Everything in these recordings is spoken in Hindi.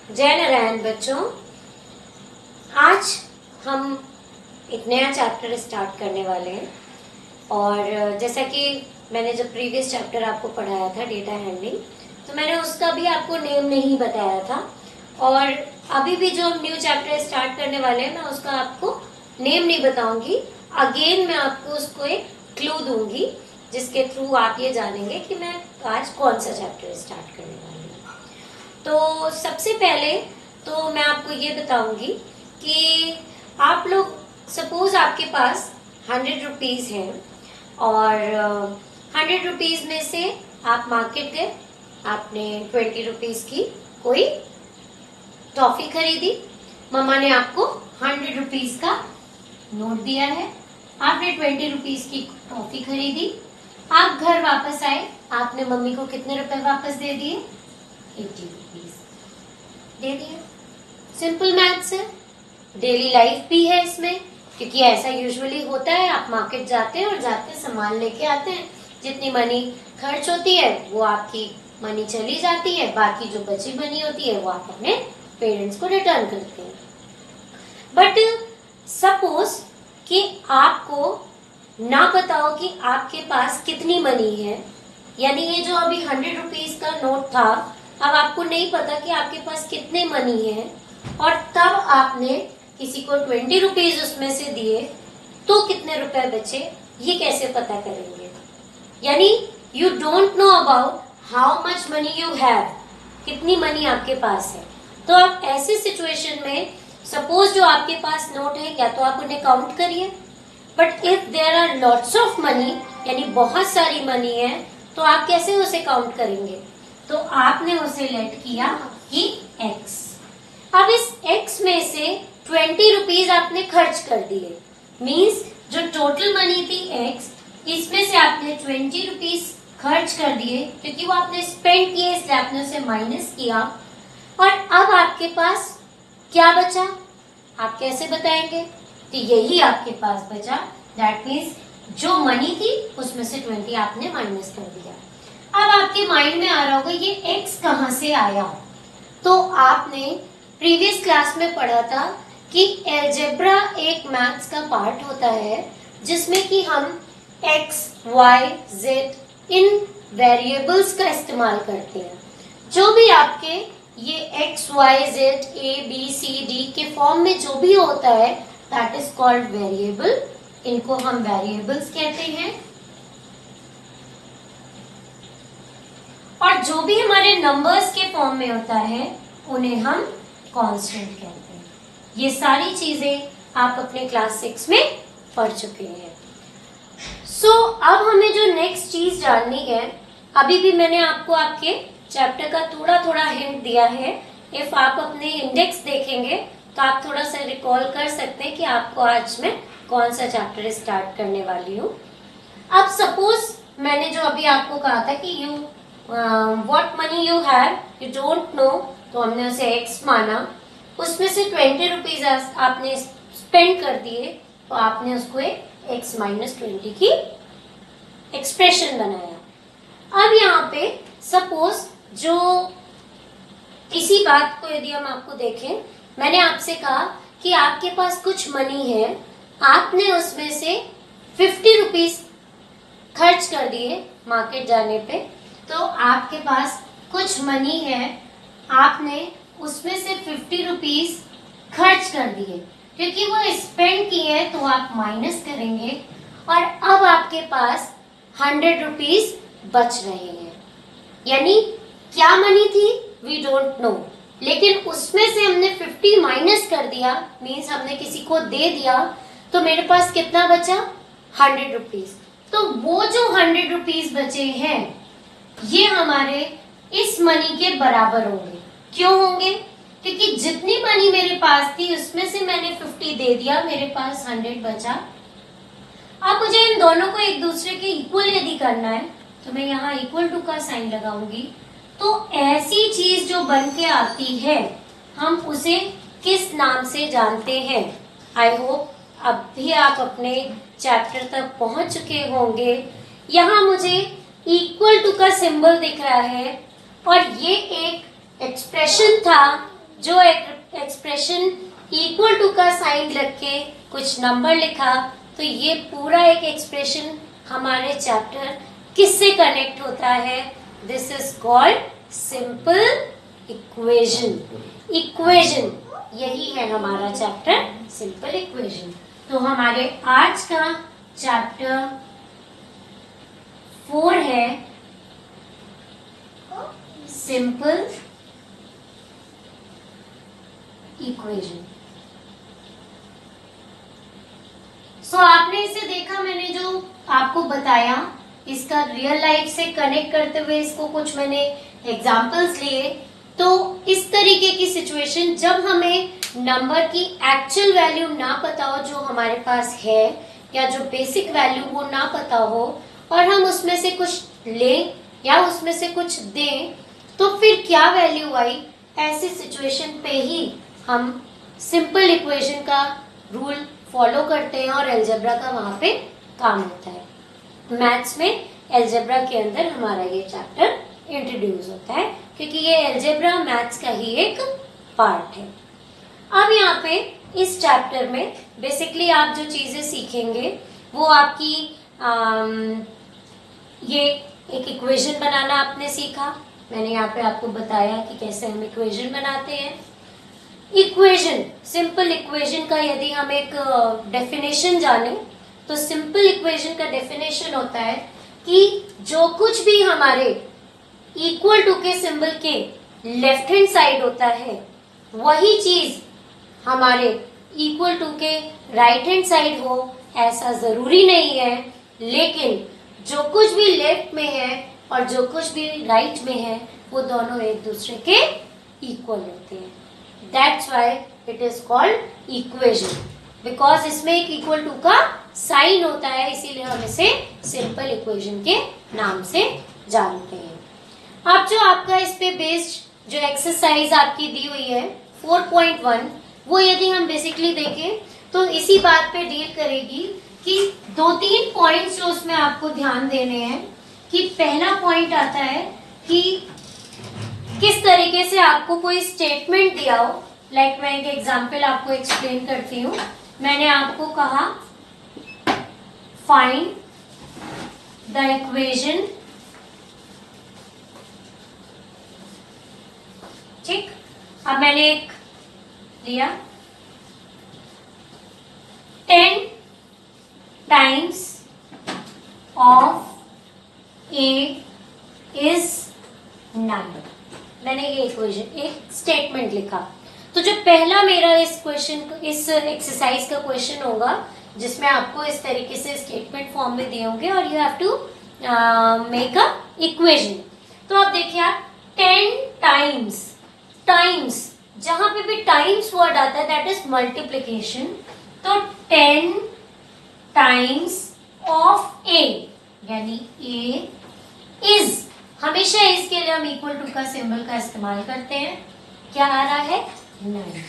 जय नारायण बच्चों, आज हम एक नया चैप्टर स्टार्ट करने वाले हैं। और जैसा कि मैंने जब प्रीवियस चैप्टर आपको पढ़ाया था डेटा हैंडलिंग, तो मैंने उसका भी आपको नेम नहीं बताया था। और अभी भी जो हम न्यू चैप्टर स्टार्ट करने वाले हैं, मैं उसका आपको नेम नहीं बताऊंगी। अगेन मैं आपको उसको एक क्लू दूंगी जिसके थ्रू आप ये जानेंगे कि मैं आज कौन सा चैप्टर स्टार्ट करने वाली हूँ। तो सबसे पहले तो मैं आपको ये बताऊंगी कि आप लोग सपोज आपके पास 100 रुपीज है और 100 रुपीज में से आप मार्केट गए, आपने 20 रुपीज की कोई टॉफी खरीदी। मम्मा ने आपको 100 रुपीज का नोट दिया है, आपने 20 रुपीज की टॉफी खरीदी। आप घर वापस आए, आपने मम्मी को कितने रुपए वापस दे दिए? 80 रुपीज दे दिए। सिंपल मैथ्स है, डेली लाइफ भी है इसमें, क्योंकि ऐसा यूजुअली होता है। आप मार्केट जाते हैं और जाते सामान लेके आते हैं, जितनी मनी खर्च होती है वो आपकी मनी चली जाती है, बाकी जो बची बनी होती है वो आप अपने पेरेंट्स को रिटर्न करते हैं। बट सपोज कि आपको ना पता हो कि आपके पास कितनी मनी है, यानी ये जो अभी 100 रुपीज का नोट था, अब आपको नहीं पता कि आपके पास कितने मनी है, और तब आपने किसी को 20 रुपीज उसमें से दिए, तो कितने रुपए बचे ये कैसे पता करेंगे? यानी you don't know about how much money you have, कितनी मनी आपके पास है। तो आप ऐसे सिचुएशन में सपोज जो आपके पास नोट है, या तो आप उन्हें काउंट करिए, but if there are lots of money, यानी बहुत सारी मनी है, तो आप कैसे उसे काउंट करेंगे? तो आपने उसे लेट किया कि x। अब इस x में से 20 रुपीज आपने खर्च कर दिए, मीन्स जो टोटल मनी थी x, इसमें से आपने 20 रुपीज खर्च कर दिए, क्योंकि वो आपने स्पेंड किए इसलिए आपने उसे माइनस किया। और अब आपके पास क्या बचा, आप कैसे बताएंगे? तो यही आपके पास बचा, दैट मीन्स जो मनी थी उसमें से 20 आपने माइनस कर दिया। अब आपके माइंड में आ रहा होगा ये x कहाँ से आया? तो आपने प्रीवियस क्लास में पढ़ा था कि अलजेब्रा एक मैथ्स का पार्ट होता है, जिसमें कि हम x, y, z इन वेरिएबल्स का इस्तेमाल करते हैं। जो भी आपके ये x, y, z, a, b, c, d के फॉर्म में जो भी होता है, दैट इज कॉल्ड वेरिएबल। इनको हम वेरिएबल्स कहते हैं। और जो भी हमारे नंबर्स के फॉर्म में होता है उन्हें हम कांस्टेंट कहते हैं। ये सारी चीजें आप अपने क्लास 6 में पढ़ चुके हैं। सो अब हमें जो नेक्स्ट चीज जाननी है, अभी भी मैंने आपको आपके चैप्टर का थोड़ा थोड़ा हिंट दिया है। इफ आप अपने इंडेक्स देखेंगे तो आप थोड़ा सा रिकॉल कर सकते हैं कि आपको आज मैं कौन सा चैप्टर स्टार्ट करने वाली हूँ। अब सपोज मैंने जो अभी आपको कहा था कि you what money you have, you don't know, तो हमने उसे x माना, उसमें से 20 रुपीज आपने स्पेंड कर दिए, तो आपने उसको एक x माइनस 20 की एक्सप्रेशन बनाया। अब यहाँ पे सपोज जो इसी बात को यदि हम आपको देखें, मैंने आपसे कहा कि आपके पास कुछ मनी है, आपने उसमें से 50 रुपीज खर्च कर दिए मार्केट जाने पे, तो आपके पास कुछ मनी है, आपने उसमें से 50 रुपीज खर्च कर दिए, क्योंकि वो स्पेंड किए तो आप माइनस करेंगे, और अब आपके पास 100 रुपीज बच रहे हैं। यानी क्या मनी थी वी डोंट नो, लेकिन उसमें से हमने 50 माइनस कर दिया, मीन्स हमने किसी को दे दिया, तो मेरे पास कितना बचा? 100 रुपीज। तो वो जो 100 रुपीज बचे हैं ये हमारे इस मनी के बराबर होंगे। क्यों होंगे? क्योंकि जितनी मनी मेरे पास थी उसमें से मैंने 50 दे दिया, मेरे पास 100 बचा। अब मुझे इन दोनों को एक दूसरे के इक्वल यदि करना है, तो मैं यहाँ इक्वल टू का साइन लगाऊंगी। तो ऐसी चीज जो बन के आती है, हम उसे किस नाम से जानते हैं? आई होप अब भी आप अपने चैप्टर तक पहुंच चुके होंगे। यहाँ मुझे इक्वल टू का सिंबल दिख रहा है, और ये एक एक्सप्रेशन था जो एक एक्सप्रेशन इक्वल टू का साइन रख के कुछ नंबर लिखा, तो ये पूरा एक एक्सप्रेशन हमारे चैप्टर किससे कनेक्ट होता है? This is called simple equation. Equation, यही है हमारा चैप्टर सिंपल इक्वेशन। तो हमारे आज का चैप्टर 4 है सिंपल इक्वेशन। सो आपने इसे देखा, मैंने जो आपको बताया इसका रियल लाइफ से कनेक्ट करते हुए इसको कुछ मैंने एग्जांपल्स लिए। तो इस तरीके की सिचुएशन जब हमें नंबर की एक्चुअल वैल्यू ना पता हो जो हमारे पास है, या जो बेसिक वैल्यू वो ना पता हो, और हम उसमें से कुछ लें या उसमें से कुछ दें, तो फिर क्या वैल्यू आई, ऐसी सिचुएशन पे ही हम सिंपल इक्वेशन का रूल फॉलो करते हैं और अलजेब्रा का वहां पे काम होता है। मैथ्स में अलजेब्रा के अंदर हमारा ये चैप्टर इंट्रोड्यूस होता है, क्योंकि ये अलजेब्रा मैथ्स का ही एक पार्ट है। अब यहाँ पे इस चैप्टर में बेसिकली आप जो चीजें सीखेंगे वो आपकी ये एक इक्वेशन बनाना आपने सीखा। मैंने यहाँ पे आपको बताया कि कैसे हम इक्वेशन बनाते हैं। इक्वेशन, सिंपल इक्वेशन का यदि हम एक डेफिनेशन जाने, तो सिंपल इक्वेशन का डेफिनेशन होता है कि जो कुछ भी हमारे इक्वल टू के सिंबल के लेफ्ट हैंड साइड होता है, वही चीज हमारे इक्वल टू के राइट हैंड साइड हो, ऐसा जरूरी नहीं है। लेकिन जो कुछ भी लेफ्ट में है और जो कुछ भी राइट में है, वो दोनों एक दूसरे के इक्वल होते हैं। That's why it is called equation, because इसमें एक इक्वल टू का साइन होता है, इसीलिए हम इसे सिंपल इक्वेशन के नाम से जानते हैं। अब जो आपका इस पे बेस्ड जो एक्सरसाइज आपकी दी हुई है 4.1, वो यदि हम बेसिकली देखें तो इसी बात पे डील करेगी कि 2-3 पॉइंट्स जो उसमें आपको ध्यान देने हैं। कि पहला पॉइंट आता है कि किस तरीके से आपको कोई स्टेटमेंट दिया हो। लाइक मैं एक एग्जांपल आपको एक्सप्लेन करती हूँ। मैंने आपको कहा फाइंड द इक्वेशन, ठीक। अब मैंने एक लिया 10 टाइम्स ऑफ ए इज 9। मैंने ये इक्वेशन, एक स्टेटमेंट लिखा। तो जो पहला मेरा इस क्वेश्चन, इस एक्सरसाइज का क्वेश्चन होगा, जिसमें आपको इस तरीके से स्टेटमेंट फॉर्म में दिए होंगे और you have to make a equation. तो आप देखिए, आप 10 टाइम्स, टाइम्स जहां पे भी टाइम्स वर्ड आता है दैट इज मल्टीप्लीकेशन। तो 10 टाइम्स ऑफ ए, यानी ए इज, हमेशा इसके लिए हम इक्वल टू का सिंबल का इस्तेमाल करते हैं। क्या आ रहा है? 9।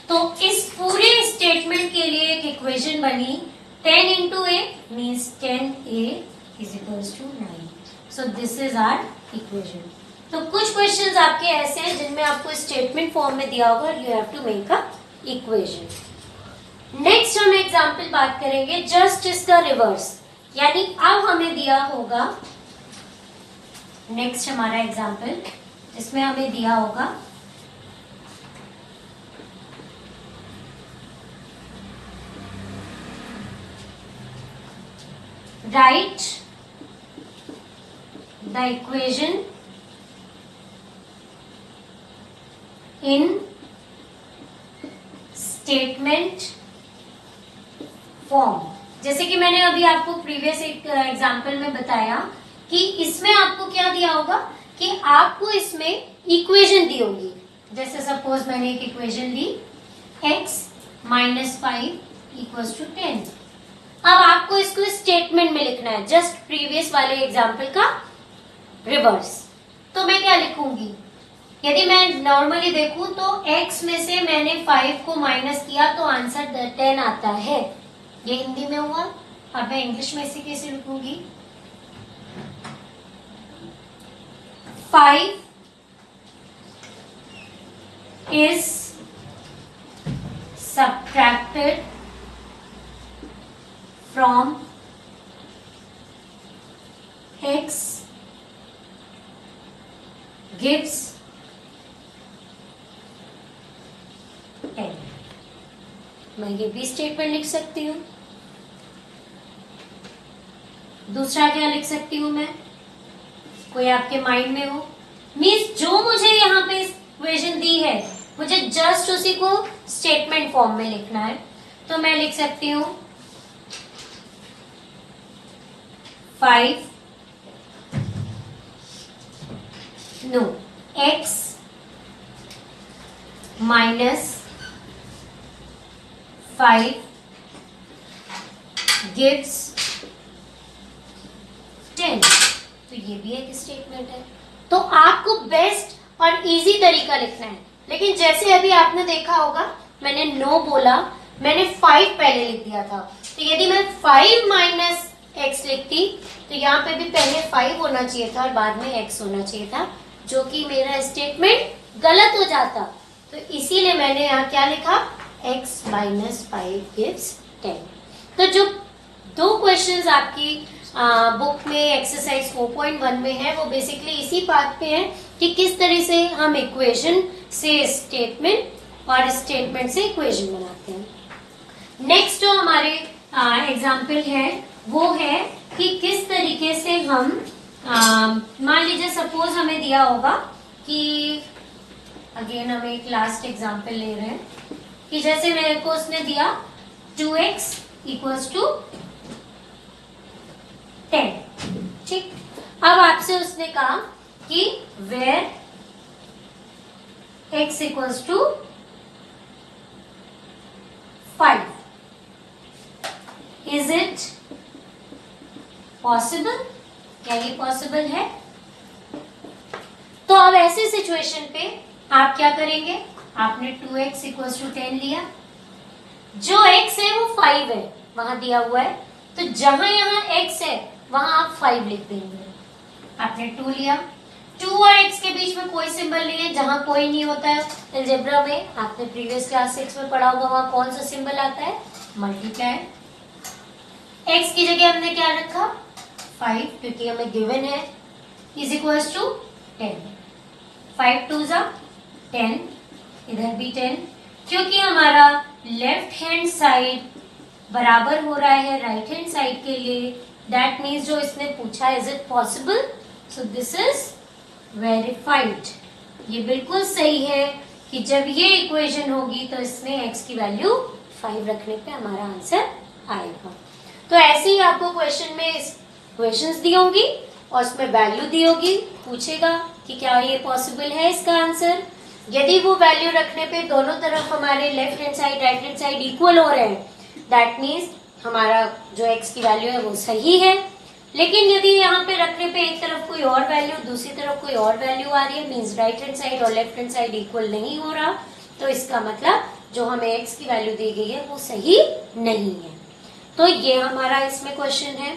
तो इस पूरे स्टेटमेंट के लिए एक इक्वेशन बनी 10 into a means 10a is equals to 9। So this is our equation. तो कुछ क्वेश्चंस आपके ऐसे हैं जिनमें आपको स्टेटमेंट फॉर्म में दिया होगा, you have to make a equation. Next हम एग्जाम्पल बात करेंगे जस्ट इसका रिवर्स, यानी अब हमें दिया होगा, नेक्स्ट हमारा एग्जाम्पल जिसमें हमें दिया होगा right the equation in statement form. जैसे कि मैंने अभी आपको प्रीवियस एक एग्जाम्पल में बताया कि इसमें आपको क्या दिया होगा कि आपको इसमें इक्वेशन दी होगी। जैसे सपोज मैंने एक इक्वेशन ली x - 5 = 10। अब आपको इसको स्टेटमेंट में लिखना है, जस्ट प्रीवियस वाले एग्जाम्पल का रिवर्स। तो मैं क्या लिखूंगी? यदि मैं नॉर्मली देखूं तो x में से मैंने 5 को माइनस किया तो आंसर 10 आता है। ये हिंदी में हुआ। अब मैं इंग्लिश में इसे कैसे लिखूंगी? 5 is subtracted from x gives 10। मैं ये भी स्टेटमेंट लिख सकती हूँ। दूसरा क्या लिख सकती हूँ मैं, कोई आपके माइंड में हो? मीन्स जो मुझे यहाँ पे इक्वेशन दी है मुझे जस्ट उसी को स्टेटमेंट फॉर्म में लिखना है। तो मैं लिख सकती हूँ 5 x minus 5 gives 10। तो ये भी एक स्टेटमेंट है। तो आपको बेस्ट और इजी तरीका लिखना है, लेकिन जैसे अभी आपने देखा होगा मैंने नो बोला, मैंने 5 पहले लिख दिया था। तो यदि मैं 5 माइनस x लिखती तो यहाँ पे भी पहले 5 होना चाहिए था और बाद में x होना चाहिए था, जो कि मेरा स्टेटमेंट गलत हो जाता। तो इसीलिए मैंने यहाँ क्या लिखा, x माइनस 5 गिव्स 10। तो जो दो क्वेश्चंस आपकी बुक में एक्सरसाइज 4.1 में है वो बेसिकली इसी बात पे है कि किस तरह से हम इक्वेशन से स्टेटमेंट और स्टेटमेंट से इक्वेशन बनाते हैं। नेक्स्ट जो हमारे एग्जाम्पल है वो है कि किस तरीके से हम मान लीजिए सपोज हमें दिया होगा कि अगेन हम एक लास्ट एग्जाम्पल ले रहे हैं कि जैसे मेरे को उसने दिया 2x इक्वल्स टू 10। ठीक, अब आपसे उसने कहा कि where x equals to 5 is it possible, क्या ये पॉसिबल है? तो अब ऐसी सिचुएशन पे आप क्या करेंगे, आपने 2x इक्वल्स टू 10 लिया, जो x है वो 5 है वहां दिया हुआ है, तो जहां यहाँ x है वहां आप 5 लिख देंगे। आपने 2 लिया, 2 और x के बीच में कोई सिंबल नहीं है, जहां कोई नहीं होता है अलजेब्रा में, आपने प्रीवियस क्लास 6 में पढ़ा होगा वहां कौन सा सिंबल आता है, मल्टीप्लाई। x की जगह हमने क्या रखा 5, क्योंकि हमें गिवन है, इज इक्वल्स टू 10। 5 2 जा 10, इधर भी 10, क्योंकि हमारा लेफ्ट हैंड साइड बराबर हो रहा है राइट हैंड साइड के लिए, दैट मीन्स जो इसने पूछा is it possible, so this is verified. ये बिल्कुल सही है कि जब ये इक्वेशन होगी तो इसमें x की वैल्यू 5 रखने पे हमारा आंसर आएगा। तो ऐसे ही आपको क्वेश्चन में क्वेश्चंस दी होंगी और उसमें वैल्यू दी होगी, पूछेगा कि क्या ये पॉसिबल है इसका आंसर। यदि वो वैल्यू रखने पे दोनों तरफ हमारे left hand side right hand side equal हो रहे हैं, दैट मीन्स हमारा जो x की वैल्यू है वो सही है। लेकिन यदि यहाँ पे रखने पे एक तरफ कोई और वैल्यू दूसरी तरफ कोई और वैल्यू आ रही है, मीन्स राइट हैंड साइड और लेफ्ट हैंड साइड इक्वल नहीं हो रहा, तो इसका मतलब जो हमें x की वैल्यू दी गई है वो सही नहीं है। तो ये हमारा इसमें क्वेश्चन है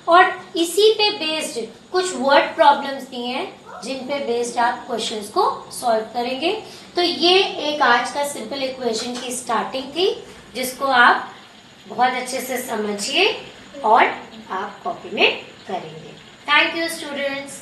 और इसी पे बेस्ड कुछ वर्ड प्रॉब्लम्स दिए हैं जिन पे बेस्ड आप क्वेश्चंस को सॉल्व करेंगे। तो ये एक आज का सिंपल इक्वेशन की स्टार्टिंग थी जिसको आप बहुत अच्छे से समझिए और आप कॉपी में करेंगे। Thank you students.